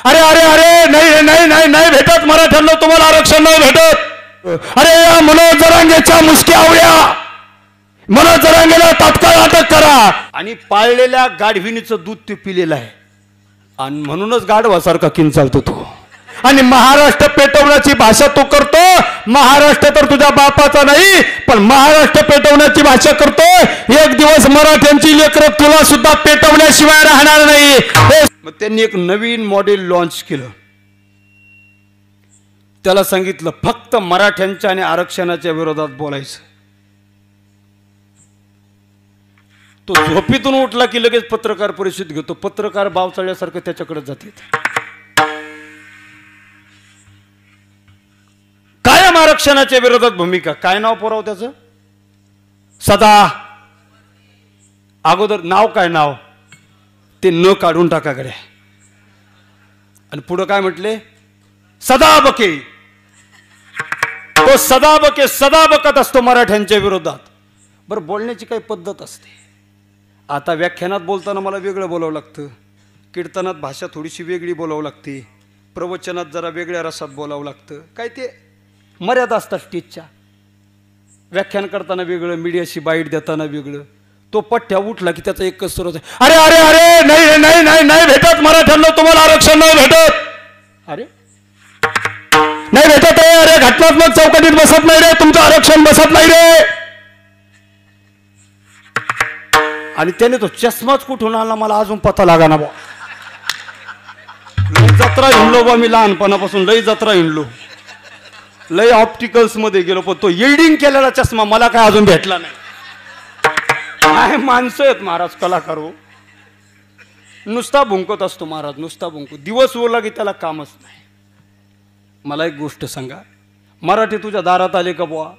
अरे अरे अरे नाही नाही नाही नाही भेटत मराठ्यांना, तुम्हाला आरक्षण नाही भेटत। अरे या मनोज जरांगेच्या मुसक्या आवळ्या, मनोज जरांगेला तात्काळ अटक करा। आणि पाळलेल्या गाढविणीचं दूध ते पिलेलं आहे आणि म्हणूनच गाढवासारखा किंचाळतो तो। आणि महाराष्ट्र पेटवण्याची भाषा तो करतो। महाराष्ट्र तर तुझ्या बापाचा नाही, पण महाराष्ट्र पेटवण्याची भाषा करतो। एक दिवस मराठ्यांची लेकरं तुला सुद्धा पेटवण्याशिवाय राहणार नाही। मग त्यांनी एक नवीन मॉडेल लॉन्च केलं। त्याला सांगितलं फक्त मराठ्यांच्या आणि आरक्षणाच्या विरोधात बोलायचं। तो झोपेतून उठला की लगेच पत्रकार परिषद घेतो। पत्रकार बावचाळ्यासारखं त्याच्याकडे जाते। कायम आरक्षणाच्या विरोधात भूमिका। काय नाव पुराव त्याचं? सदा। अगोदर नाव काय? नाव ते न काढून टाका गड्या। आणि पुढे काय म्हटले? सदा बके। तो सदा बके, सदा बकत असतो मराठ्यांच्या विरोधात। बरं, बोलण्याची काही पद्धत असते। आता व्याख्यानात बोलताना मला वेगळं बोलावं लागतं, कीर्तनात भाषा थोडीशी वेगळी बोलावं लागते, प्रवचनात जरा वेगळ्या रसात बोलावं लागतं। काय ते मर्यादा असतात स्टेजच्या। व्याख्यान करताना वेगळं, मीडियाशी बाईट देताना वेगळं। तो पठ्ठ्या उठला की त्याचा एकच स्रोत आहे, अरे अरे अरे नाही नाही नाही नाही भेटत मराठ्यांना, तुम्हाला आरक्षण नाही भेटत। अरे नाही भेटत आहे, अरे घटनात्मक चौकटीत बसत नाही रे, तुमचं आरक्षण बसत नाही रे। आणि त्याने तो चष्माच कुठून आला मला अजून पता लागा ना बा। लई जत्रा हिंडलो बा मी, लहानपणापासून लई जत्रा हिंडलो, लई ऑप्टिकल्स मध्ये गेलो, पण तो येल्डिंग केलेला चष्मा मला काय अजून भेटला नाही। काय माणसं आहेत महाराज, कलाकार हो। नुसता भुंकत असतो महाराज, नुसता भुंकू, दिवस ओला की त्याला कामच नाही। मला एक गोष्ट सांगा, मराठी तुझ्या दारात आले का बुवा?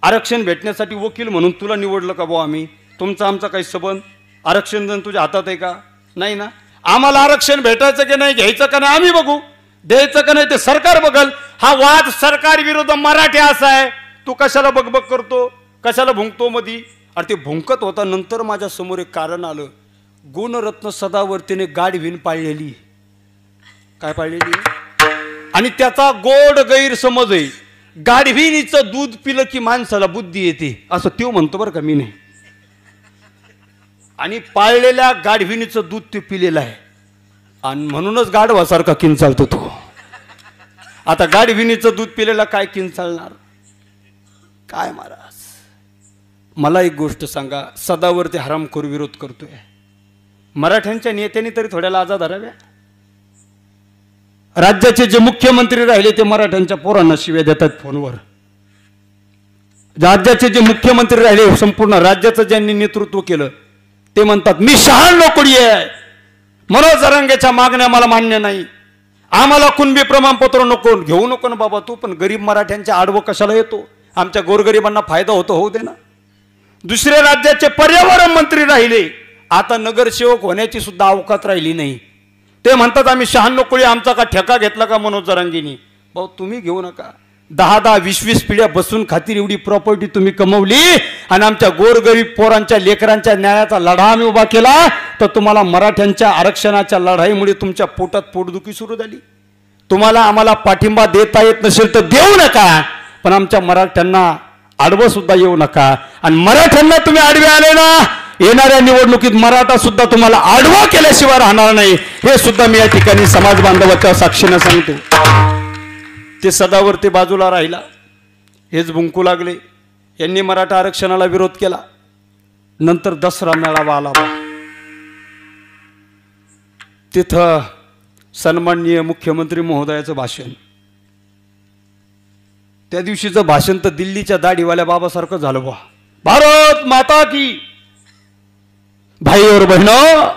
आरक्षण भेटण्यासाठी वकील म्हणून तुला निवडलं का बुवा आम्ही? तुमचा आमचा काही संबंध? आरक्षण जण तुझ्या हातात आहे का? नाही ना। आम्हाला आरक्षण भेटायचं की नाही, घ्यायचं का नाही आम्ही बघू, द्यायचं का नाही ते सरकार बघल। हा वाद सरकार विरुद्ध मराठी असा आहे। तू कशाला बगबग करतो, कशाला भुंकतो मधी? अरे ते भुंकत होता, नंतर माझ्या समोर एक कारण आलं। गुणरत्न सदावर्तीने गाढवीण पाळलेली। काय पाळलेली? आणि त्याचा गोड गैरसमज आहे, गाढविणीचं दूध पिलं की माणसाला बुद्धी येते, असं तो म्हणतो बरं का, मी नाही। आणि पाळलेल्या गाढविणीचं दूध ते पिलेलं आहे आणि म्हणूनच गाढवासारखा किंचाळतो तो। आता गाढविणीचं दूध पिलेला काय किंचाळणार? काय महाराज, मला एक गोष्ट सांगा, सदावर्ती हरामखोर विरोध करतोय। मराठ्यांच्या नेत्यांनी तरी थोड्या लाजा धराव्या। राज्याचे जे मुख्यमंत्री राहिले ते मराठ्यांच्या पोरांना शिव्या देतात फोनवर। राज्याचे जे मुख्यमंत्री राहिले, संपूर्ण राज्याचं ज्यांनी नेतृत्व केलं, ते म्हणतात मी शहाण नोकरी आहे, मनोज जरांगेच्या मागण्या मला मान्य नाही, आम्हाला कुणबी प्रमाणपत्र नको। घेऊ नको ना बाबा तू, पण गरीब मराठ्यांच्या आडवं कशाला येतो? आमच्या गोरगरिबांना फायदा होतो, होऊ दे ना। दुसऱ्या राज्याचे पर्यावरण मंत्री राहिले, आता नगरसेवक होण्याची सुद्धा अवकात राहिली नाही। ते म्हणतात आम्ही शहाण नोकरी, आमचा का ठेका घेतला का मनोज जरांगेनी? भाऊ तुम्ही घेऊ नका, 10-10, 20-20 पिढ्या बसून खातीर एवढी प्रॉपर्टी तुम्ही कमवली आणि आमच्या गोरगरीब पोरांच्या लेकरांच्या न्यायाचा लढा आम्ही उभा केला, तर तुम्हाला मराठ्यांच्या आरक्षणाच्या लढाईमुळे तुमच्या पोटात पोटदुखी सुरू झाली। तुम्हाला आम्हाला पाठिंबा देता येत नसेल तर देऊ नका, पण आमच्या मराठ्यांना आडवं सुद्धा येऊ नका। आणि मराठ्यांना तुम्ही आडवे आले ना, येणाऱ्या निवडणुकीत मराठा सुद्धा तुम्हाला आडवा केल्याशिवाय राहणार नाही, हे सुद्धा मी या ठिकाणी समाज बांधवाच्या साक्षीने सांगतो। ते सदावर्ती बाजूला राहिला, हेच भुंकू लागले। यांनी मराठा आरक्षणाला विरोध केला। नंतर दसरा मेळावा आला, तिथं सन्माननीय मुख्यमंत्री महोदयाचं भाषण। त्या दिवशीचं भाषण तर दिल्लीच्या दाढीवाल्या बाबासारखं झालं बा। भारत माता की, भाई और बहनों,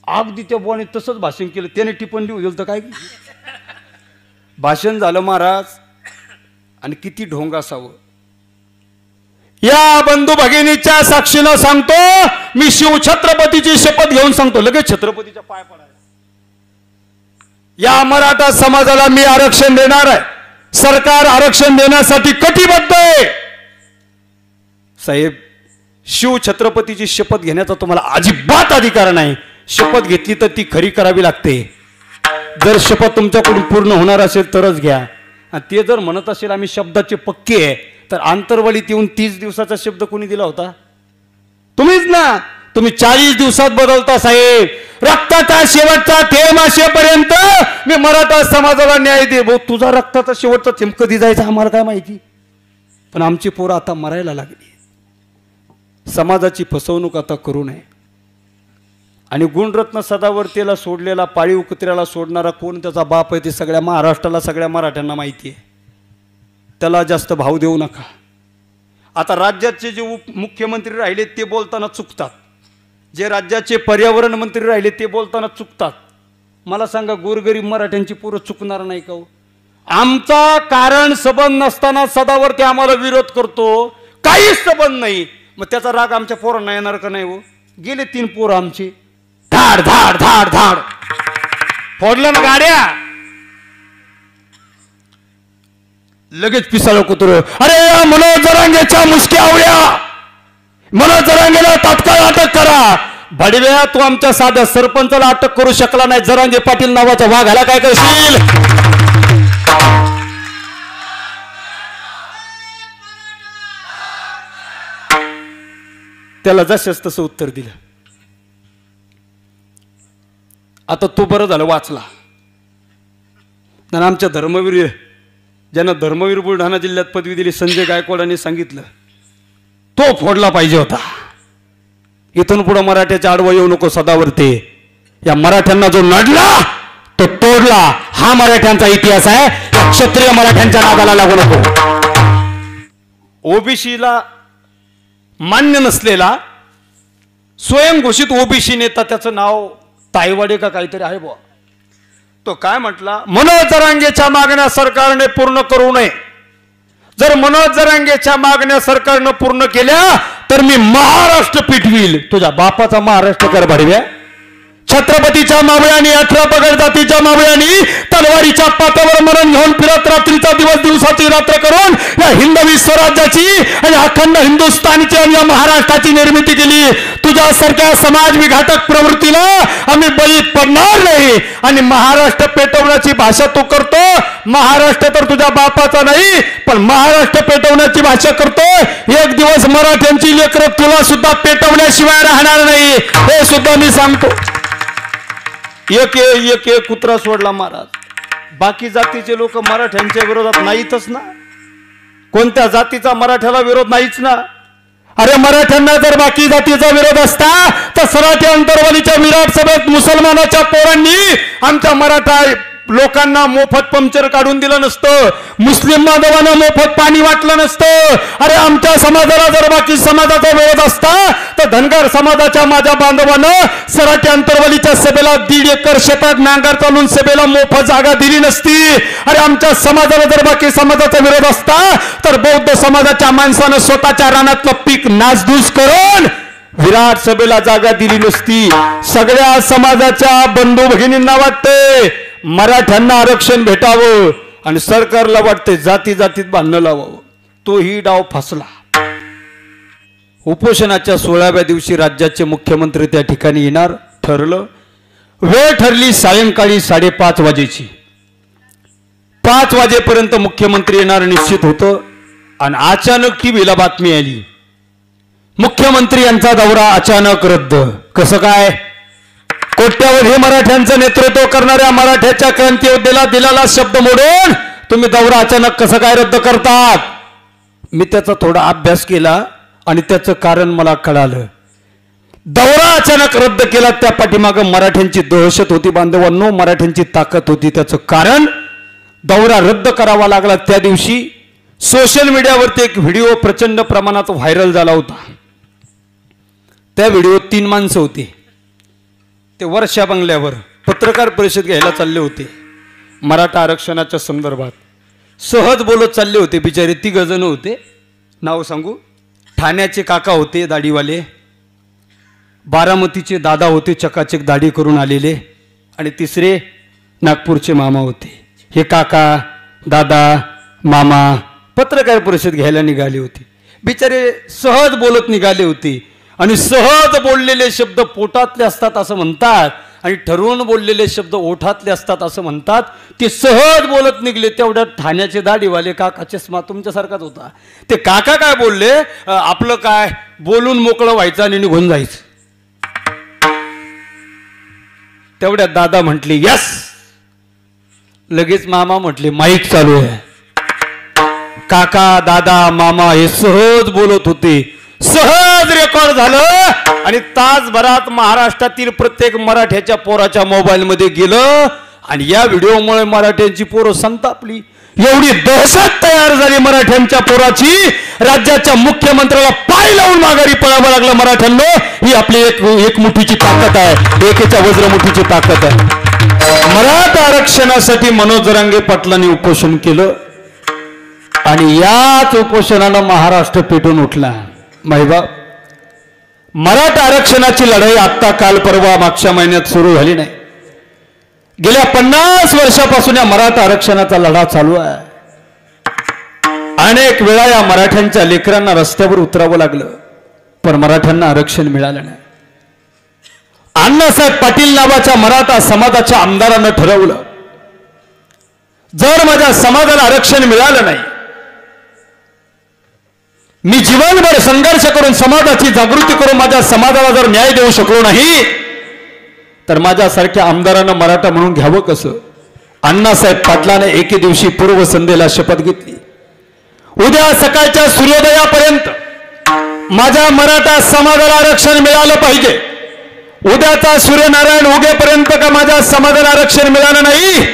अगदी त्या बुवाने तसंच भाषण केलं। त्याने टिप्पणी लिहू दिलं तर काय भाषण झालं महाराज। आणि किती ढोंग असावं। या बंधू भगिनीच्या साक्षीनं सांगतो, मी शिवछत्रपतीची शपथ घेऊन सांगतो, लगेच छत्रपतीच्या पाय पडायला। या मराठा समाजाला मी आरक्षण देणार आहे, सरकार आरक्षण देण्यासाठी कटिबद्ध आहे। साहेब, शिवछत्रपतीची शपथ घेण्याचा तुम्हाला अजिबात अधिकार नाही, शपथ घेतली तर ती खरी करावी लागते. जर शपथ तुमच्याकडून पूर्ण होणार असेल तरच घ्या. आणि ते जर म्हणत असेल आम्ही शब्दाचे पक्के आहे, तर आंतरवलीत येऊन 30 दिवसाचा शब्द कोणी दिला होता? तुम्हीच ना. तुम्ही 40 दिवसात बदलता साहेब. रक्ताचा शेवटचा थेंब असेपर्यंत मी मराठा समाजाला न्याय दे. भाऊ तुझा रक्ताचा शेवटचा थेंब कधी जायचा आम्हाला काय माहिती, पण आमची पोरं आता मरायला लागली. समाजाची फसवणूक आता करू नये. आणि गुणरत्न सदावर्तेला सोडलेला पाळीव कुत्र्याला सोडणारा कोण त्याचा बाप आहे ते सगळ्या महाराष्ट्राला सगळ्या मराठ्यांना माहिती आहे. त्याला जास्त भाव देऊ नका. आता राज्याचे जे मुख्यमंत्री राहिले ते बोलताना चुकतात, जे राज्याचे पर्यावरण मंत्री राहिले ते बोलताना चुकतात. मला सांगा गोरगरीब मराठ्यांची पोरं चुकणार नाही का? आमचा कारण सबंध नसताना सदावर्ती आम्हाला विरोध करतो, काहीच सबंध नाही, मग त्याचा राग आमच्या पोरांना येणार का नाही? हो गेले 3 पोरं आमची धाड धाड धाड धाड फोडलं ना गाड्या, लगेच पिसाळ कुत्र. अरे मनोज जरांगेच्या मुसक्या आवड्या, मनोज जरांगेला तात्काळ अटक करा. भडव्या तू आमच्या साध्या सरपंचाला अटक करू शकला नाही, जरांगे पाटील नावाच्या वाघाला काय करशील? त्याला जसंच तसं उत्तर दिलं. आता तो बरं झालं वाचला. आणि आमच्या धर्मवीर, ज्यांना धर्मवीर बुलढाणा जिल्ह्यात पदवी दिली, संजय गायकवाडांनी सांगितलं तो फोडला पाहिजे होता. इथून पुढे मराठ्याच्या आडवा येऊ नको सदावर्ते. या मराठ्यांना जो नडला तो तोडला. हा मराठ्यांचा इतिहास आहे. क्षत्रिय मराठ्यांच्या नादाला लागू नको. ओबीसीला मान्य नसलेला स्वयंघोषित ओबीसी नेता, त्याचं नाव तायवाडे का काहीतरी आहे बुवा, तो काय म्हटला? मनोज जरांगेच्या मागण्या सरकारने पूर्ण करू नये. जर मनोज जरांगेच्या मागण्या सरकारने पूर्ण केल्या तर मी महाराष्ट्र पिटवील. तुझ्या बापाचा महाराष्ट्र कर भडव्या. छत्रपतीच्या मावळ्यांनी, 18 पगड जातीच्या मावळ्यांनी तलवारीच्या पात्यावर मरण घेऊन फिरत रात्रीचा दिवस दिवसाची रात्र करून या हिंदवी स्वराज्याची आणि अखंड हिंदुस्थानची आणि या महाराष्ट्राची निर्मिती केली. तुझ्यासारख्या समाज विघातक प्रवृत्तीला आम्ही बळी पडणार नाही. आणि महाराष्ट्र पेटवण्याची भाषा तू करतो. महाराष्ट्र तर तुझ्या बापाचा नाही, पण महाराष्ट्र पेटवण्याची भाषा करतो. एक दिवस मराठ्यांची लेकरं तुला सुद्धा पेटवल्याशिवाय राहणार नाही, हे सुद्धा मी सांगतो. एक एक एक कुत्रा सोडला महाराज. बाकी जातीचे लोक मराठ्यांच्या विरोधात नाहीतच ना. कोणत्या जातीचा मराठ्याला विरोध नाहीच ना. अरे मराठ्यांना जर बाकी जातीचा विरोध असता तर सराठी अंतरवलीच्या विराट सभेत मुसलमानाच्या पोरांनी आमच्या मराठा लोकांना मोफत पंक्चर काढून दिलं नसतं, मुस्लिम बांधवांना मोफत पाणी वाटलं नसतं. अरे आमच्या समाजाला जर बाकी समाजाचा विरोध असता तर धनगर समाजाच्या माझ्या बांधवानं सराठी अंतरवलीच्या सभेला 1.5 एकर शेतात नांगर चालून सभेला मोफत जागा दिली नसती. अरे आमच्या समाजाला जर बाकी समाजाचा विरोध असता तर बौद्ध समाजाच्या माणसानं स्वतःच्या रानातलं पीक नासधूस करून विराट सभेला जागा दिली नसती. सगळ्या समाजाच्या बंधू भगिनींना वाटते मराठ्यांना आरक्षण भेटावं आणि सरकारला वाटते जाती जातीत भांडण लावावं. तोही डाव फसला. उपोषणाच्या 16व्या दिवशी राज्याचे मुख्यमंत्री त्या ठिकाणी येणार ठरलं. वेळ ठरली सायंकाळी 5:30 वाजेची. 5 वाजेपर्यंत मुख्यमंत्री येणार निश्चित होतं. आणि अचानक टीव्हीला बातमी आली, मुख्यमंत्री यांचा दौरा अचानक रद्द. कसं काय? कोट्यावधी मराठ्यांचं नेतृत्व करणाऱ्या मराठ्याच्या क्रांती योद्धेला दिलेला शब्द मोडून तुम्ही दौरा अचानक कसं काय रद्द करतात? मी त्याचा थोडा अभ्यास केला आणि त्याचं कारण मला कळालं. दौरा अचानक रद्द केला त्या पाठीमागं मराठ्यांची दहशत होती बांधवांनो, मराठ्यांची ताकद होती. त्याचं कारण दौरा रद्द करावा लागला त्या दिवशी सोशल मीडियावरती एक व्हिडिओ प्रचंड प्रमाणात व्हायरल झाला होता. त्या व्हिडिओत 3 माणसं होती. ते वर्षा बंगल्यावर पत्रकार परिषद घ्यायला चालले होते. मराठा आरक्षणाच्या संदर्भात सहज बोलत चालले होते. बिचारे 3 जण होते. नाव सांगू? ठाण्याचे काका होते दाढीवाले, बारामतीचे दादा होते चकाचक दाढी करून आलेले, आणि तिसरे नागपूरचे मामा होते. हे काका दादा मामा पत्रकार परिषद घ्यायला निघाले होते. बिचारे सहज बोलत निघाले होते. आणि सहज बोललेले शब्द पोटातले असतात असं म्हणतात आणि ठरवून बोललेले शब्द ओठातले असतात असं म्हणतात. ते सहज बोलत निघले. तेवढ्यात ठाण्याचे दाढीवाले काका, चष्मा तुमच्यासारखाच होता, ते काका काय बोलले, आपलं काय बोलून मोकळं व्हायचं आणि निघून जायचं. तेवढ्यात दादा म्हटले यस. लगेच मामा म्हटले माईक चालू आहे. काका, दादा, मामा हे सहज बोलत होते. सहज रेकॉर्ड झालं आणि तासभरात महाराष्ट्रातील प्रत्येक मराठ्याच्या पोराच्या मोबाईल मध्ये गेलं. आणि या व्हिडिओमुळे मराठ्यांची पोरं संतापली. एवढी दहशत तयार झाली मराठ्यांच्या पोराची, राज्याच्या मुख्यमंत्र्याला पाय लावून माघारी पळावं लागलं मराठ्यांना. ही आपली एक मुठीची ताकद आहे, एकेच्या वज्रमुठीची ताकद आहे. मराठा आरक्षणासाठी मनोज जरांगे पाटलांनी उपोषण केलं आणि याच उपोषणानं महाराष्ट्र पेटून उठला. माहिबा, मराठा आरक्षणाची लढाई आत्ता काल परवा मागच्या महिन्यात सुरू झाली नाही. गेल्या 50 वर्षापासून या मराठा आरक्षणाचा लढा चालू आहे. अनेक वेळा या मराठ्यांच्या लेकरांना रस्त्यावर उतरावं लागलं, पण मराठ्यांना आरक्षण मिळालं नाही. अण्णासाहेब पाटील नावाच्या मराठा समाजाच्या आमदारांना ठरवलं, जर माझ्या समाजाला आरक्षण मिळालं नाही, मी जीवनभर संघर्ष करून समाजाची जागृती करून माझ्या समाजाला जर न्याय देऊ शकलो नाही, तर माझ्यासारख्या आमदारांना मराठा म्हणून घ्यावं कसं. अण्णासाहेब पाटलाने एके दिवशी पूर्व संध्येला शपथ घेतली, उद्या सकाळच्या सूर्योदयापर्यंत माझ्या मराठा समाजाला आरक्षण मिळालं पाहिजे. उद्याचा सूर्यनारायण उगेपर्यंत का माझ्या समाजाला आरक्षण मिळालं नाही,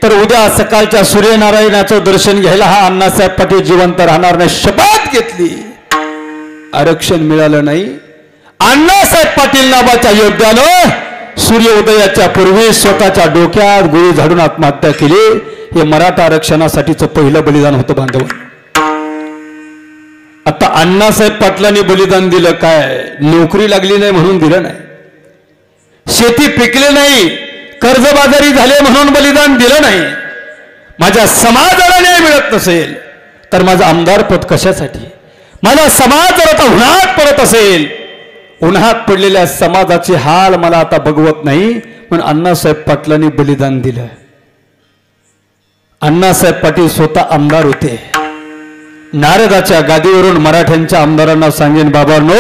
तर उद्या सकाळच्या सूर्यनारायणाचं दर्शन घ्यायला हा अण्णासाहेब पाटील जिवंत राहणार नाही. शपथ घेतली. आरक्षण मिळालं नाही. अण्णासाहेब पाटील नावाच्या योद्ध्यानं सूर्योदयाच्या पूर्वी स्वतःच्या डोक्यात गोळी झाडून आत्महत्या केली. हे मराठा आरक्षणासाठीचं पहिलं बलिदान होतं बांधव. आता अण्णासाहेब पाटलांनी बलिदान दिलं काय? नोकरी लागली नाही म्हणून दिलं नाही, शेती पिकली नाही, कर्जबाजारी झाले म्हणून बलिदान दिलं नाही. माझ्या समाजाला न्याय मिळत नसेल तर माझं आमदार पद कशासाठी? माझा समाज जर आता उन्हात पडत असेल, उन्हात पडलेल्या समाजाचे हाल मला आता बघवत नाही, पण अण्णासाहेब पाटलांनी बलिदान दिलं. अण्णासाहेब पाटील स्वतः आमदार होते. नारदाच्या गादीवरून मराठ्यांच्या आमदारांना सांगेन, बाबांनो,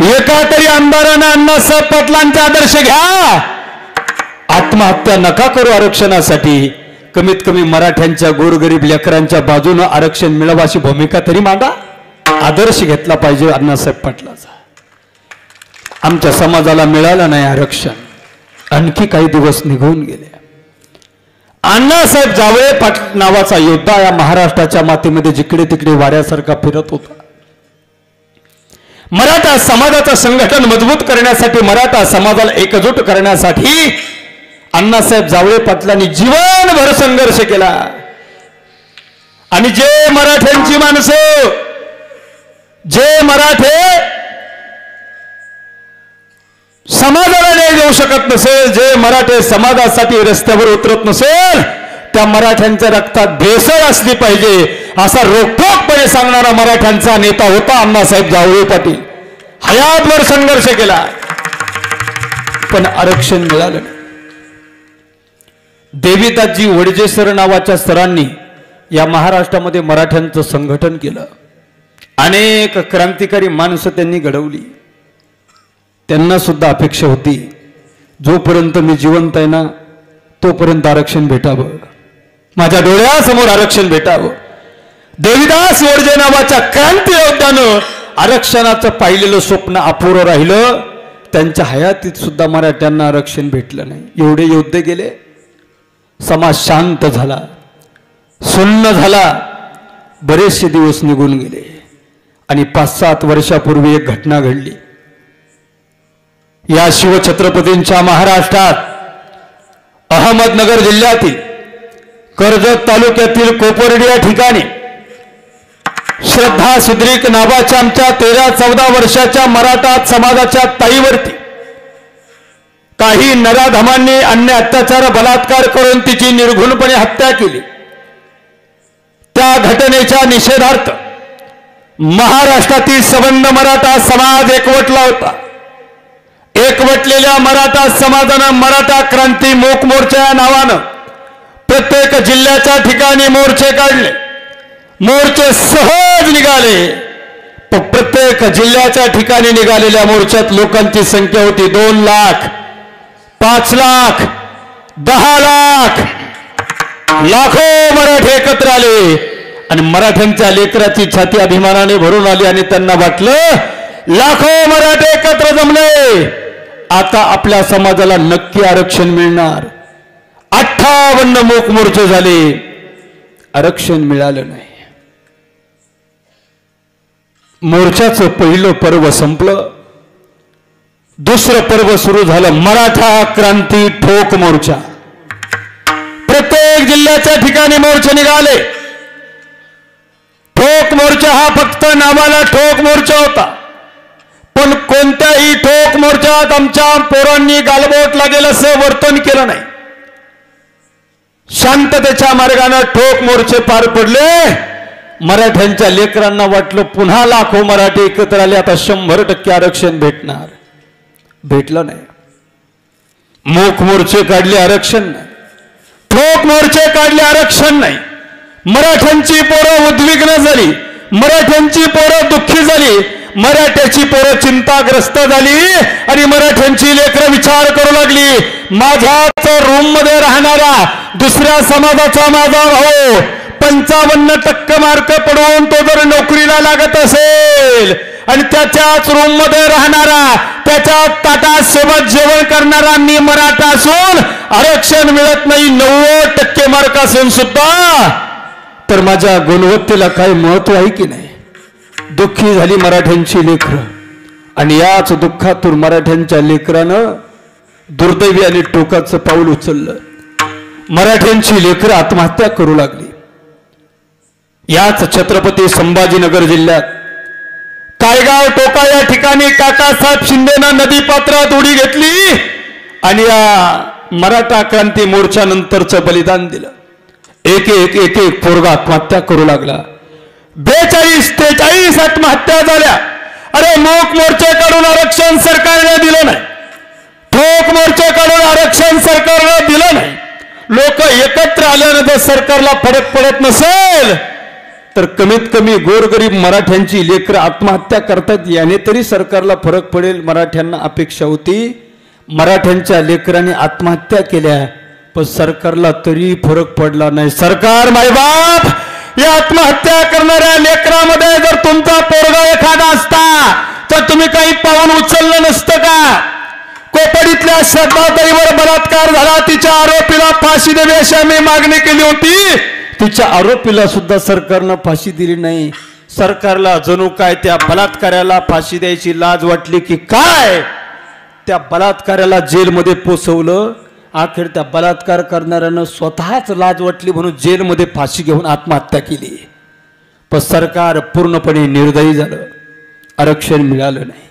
एका तरी आमदारांना अण्णासाहेब पाटलांचा आदर्श घ्या. आत्महत्या नका करू आरक्षणासाठी. कमीत कमी मराठ्यांच्या गोरगरीब लेकरांच्या बाजूनं आरक्षण मिळावं अशी भूमिका तरी मांडा. आदर्श घेतला पाहिजे अण्णासाहेब पाटलाचा. आमच्या समाजाला मिळालं नाही आरक्षण. आणखी काही दिवस निघून गेले. अण्णासाहेब जावळे पाटील नावाचा योद्धा या महाराष्ट्राच्या मातीमध्ये जिकडे तिकडे वाऱ्यासारखा फिरत होता. मराठा समाजाचं संघटन मजबूत करण्यासाठी, मराठा समाजाला एकजूट करण्यासाठी अण्णासाहेब जावळे पाटलांनी जीवनभर संघर्ष केला. आणि जे मराठ्यांची माणसं, जे मराठे समाजाला न्याय देऊ शकत नसेल, जे मराठे समाजासाठी रस्त्यावर उतरत नसेल, त्या मराठ्यांच्या रक्तात भेसळ असली पाहिजे असा रोखठोकपणे सांगणारा मराठ्यांचा नेता होता अण्णासाहेब जावळे पाटील. हयातभर संघर्ष केला, पण आरक्षण मिळालं नाही. देवीदासजी वडजेसर नावाच्या सरांनी या महाराष्ट्रामध्ये मराठ्यांचं संघटन केलं. अनेक क्रांतिकारी माणसं त्यांनी घडवली. त्यांना सुद्धा अपेक्षा होती, जोपर्यंत मी जिवंत आहे ना तोपर्यंत आरक्षण भेटावं, माझ्या डोळ्यासमोर आरक्षण भेटावं. देवीदास वडजे नावाच्या क्रांती योद्ध्यानं आरक्षणाचं पाहिलेलं स्वप्न अपुरं राहिलं. त्यांच्या हयातीत सुद्धा मराठ्यांना आरक्षण भेटलं नाही. एवढे योद्धे गेले, समाज शांत झाला, सुन्न झाला. बरेचसे दिवस निघून गेले आणि 5-7 वर्षापूर्वी एक घटना घडली. या शिवछत्रपतींच्या महाराष्ट्रात अहमदनगर जिल्ह्यातील कर्जत तालुक्यातील कोपर्डी या ठिकाणी श्रद्धा सुद्रिक नावाच्या आमच्या 13-14 वर्षाच्या मराठा समाजाच्या ताईवरती काही नराधमांनी अन्य अत्याचार बलात्कार करून तिची निर्घुणपणे हत्या केली. त्या घटनेच्या निषेधार्थ महाराष्ट्रातील सबंध मराठा समाज एकवटला होता. एकवटलेल्या मराठा समाजानं मराठा क्रांती मूक मोर्चा या नावानं प्रत्येक जिल्ह्याच्या ठिकाणी मोर्चे काढले. मोर्चे सहज निघाले. प्रत्येक जिल्ह्याच्या ठिकाणी निघालेल्या मोर्चात लोकांची संख्या होती 2 लाख, 5 लाख, 10 लाख. लाखो मराठे एकत्र आले आणि मराठ्यांच्या लेकराची छाती अभिमानाने भरून आली आणि त्यांना वाटलं लाखो मराठे एकत्र जमले, आता आपल्या समाजाला नक्की आरक्षण मिळणार. 58 मूक मोर्चे झाले, आरक्षण मिळालं नाही. मोर्चाचं पहिलं पर्व संपलं. दुसरं पर्व सुरू झालं, मराठा क्रांती ठोक मोर्चा. प्रत्येक जिल्ह्याच्या ठिकाणी मोर्चे निघाले. ठोक मोर्चा हा फक्त नावाला ठोक मोर्चा होता, पण कोणत्याही ठोक मोर्चात आमच्या पोरांनी गालबोट लागेल असं वर्तन केलं नाही. शांततेच्या मार्गाने ठोक मोर्चे पार पडले. मराठ्यांच्या लेकरांना वाटलं पुन्हा लाखो मराठी एकत्र आले, आता 100% आरक्षण भेटणार. भेटलं नाही. मूक मोर्चे काढले, आरक्षण नाही. ठोक मोर्चे काढले, आरक्षण नाही. मराठ्यांची पोरं उद्विग्न झाली, मराठ्यांची पोरं दुःखी झाली, मराठ्याची पोरं चिंताग्रस्त झाली आणि मराठ्यांची लेकरं विचार करू लागली, माझ्याच रूम मध्ये राहणारा दुसऱ्या समाजाचा माझा भाऊ 55% मार्क पडून तो जर नोकरीला लागत असेल आणि त्याच्याच रूम मध्ये राहणारा, त्याच्या ताटासोबत जेवण करणारा मी मराठा असून आरक्षण मिळत नाही 90% मार्क असून सुद्धा, तर माझ्या गुणवत्तेला काही महत्व आहे की नाही. दुःखी झाली मराठ्यांची लेकरं आणि याच दुःखातून मराठ्यांच्या लेकरानं दुर्दैवी आणि टोकाचं पाऊल उचललं. मराठ्यांची लेकरं आत्महत्या करू लागली. याच छत्रपती संभाजीनगर जिल्ह्यात कायगाव टोका या ठिकाणी काकासाहेब शिंदेनं नदी पात्रात उडी घेतली आणि या मराठा क्रांती मोर्चानंतरचं बलिदान दिलं. एक एक एक एक पोरगा आत्महत्या करू लागला. 42-43 आत्महत्या झाल्या. अरे मूक मोर्चे काढून आरक्षण सरकारने दिलं नाही, ठोक मोर्चे काढून आरक्षण सरकारने दिलं नाही. लोक एकत्र आल्यानंतर सरकारला फरक पडत नसेल तर कमीत कमी गोरगरीब मराठ्यांची लेकरं आत्महत्या करतात याने तरी सरकारला फरक पडेल. मराठ्यांना अपेक्षा होती. मराठ्यांच्या लेकरांनी आत्महत्या केल्या पण सरकारला तरी फरक पडला नाही. सरकार मायबाप, या आत्महत्या करणाऱ्या लेकरामध्ये जर तुमचा पोरगा एखादा असता तर तुम्ही काही पाऊल उचललं नसतं का? कोपडीतल्या श्रद्धाताईवर बलात्कार झाला, तिच्या आरोपीला फाशी द्यावी अशी आम्ही मागणी केली होती. तिच्या आरोपीला सुद्धा सरकारनं फाशी दिली नाही. सरकारला जणू काय त्या बलात्काराला फाशी द्यायची लाज वाटली की काय, त्या बलात्काराला जेलमध्ये पोचवलं. अखेर त्या बलात्कार करणाऱ्यानं स्वतःच लाज वाटली म्हणून जेलमध्ये फाशी घेऊन आत्महत्या केली. पण सरकार पूर्णपणे निर्दयी झालं, आरक्षण मिळालं नाही.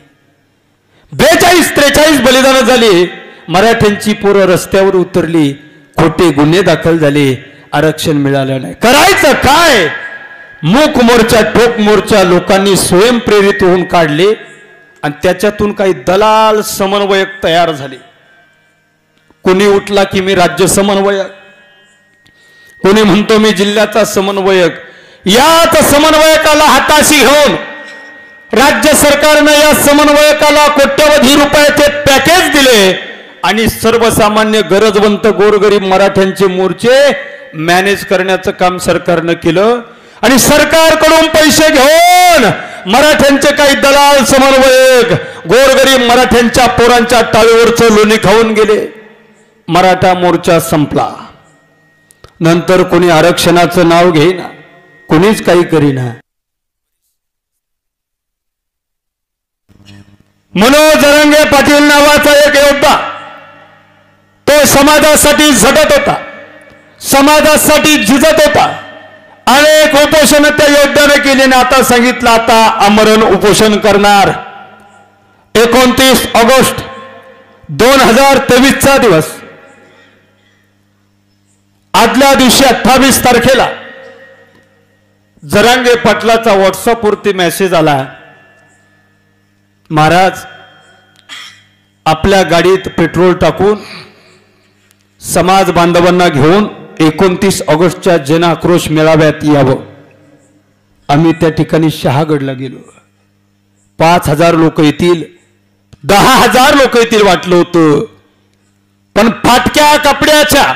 42-43 बलिदान झाली. मराठ्यांची पोरं रस्त्यावर उतरली, खोटे गुन्हे दाखल झाले, आरक्षण मिळालं नाही. करायचं काय? मूक मोर्चा ठोक मोर्चा लोकांनी स्वयंप्रेरित होऊन काढले आणि त्याच्यातून काही दलाल समन्वयक तयार झाले. कोणी उठला की मी राज्य समन्वयक, कोणी म्हणतो मी जिल्ह्याचा समन्वयक. याच समन्वयकाला हाताशी घेऊन राज्य सरकारने या समन्वयकाला कोट्यवधी रुपयाचे पॅकेज दिले आणि सर्वसामान्य गरजवंत गोरगरीब मराठ्यांचे मोर्चे मॅनेज करण्याचं काम सरकारनं केलं. आणि सरकारकडून पैसे घेऊन मराठ्यांचे काही दलाल समन्वयक गोरगरीब मराठ्यांच्या पोरांच्या टाळीवरचं लोणी खाऊन गेले. मराठा मोर्चा संपला. नंतर कोणी आरक्षणाचं नाव घेईना, कोणीच काही करीना. मनोज जरांगे पाटील नावाचा एक योद्धा, तो समाजासाठी झटत होता, समाजासाठी झिजत होता. अनेक उपोषण त्या योद्ध्याने केले ना आता सांगितलं आता आमरण उपोषण करणार. 29 ऑगस्ट 2023 दिवस, आदल्या दिवशी 28 तारखेला जरांगे पाटलाचा व्हॉट्सअपवरती मेसेज आला, महाराज आपल्या गाडीत पेट्रोल टाकून समाज बांधवांना घेऊन 29 ऑगस्टच्या जन आक्रोश मेळाव्यात यावं. आम्ही त्या ठिकाणी शहागडला गेलो. 5000 लोक येतील, 10,000 लोक येतील वाटलं होतं, पण फाटक्या कपड्याच्या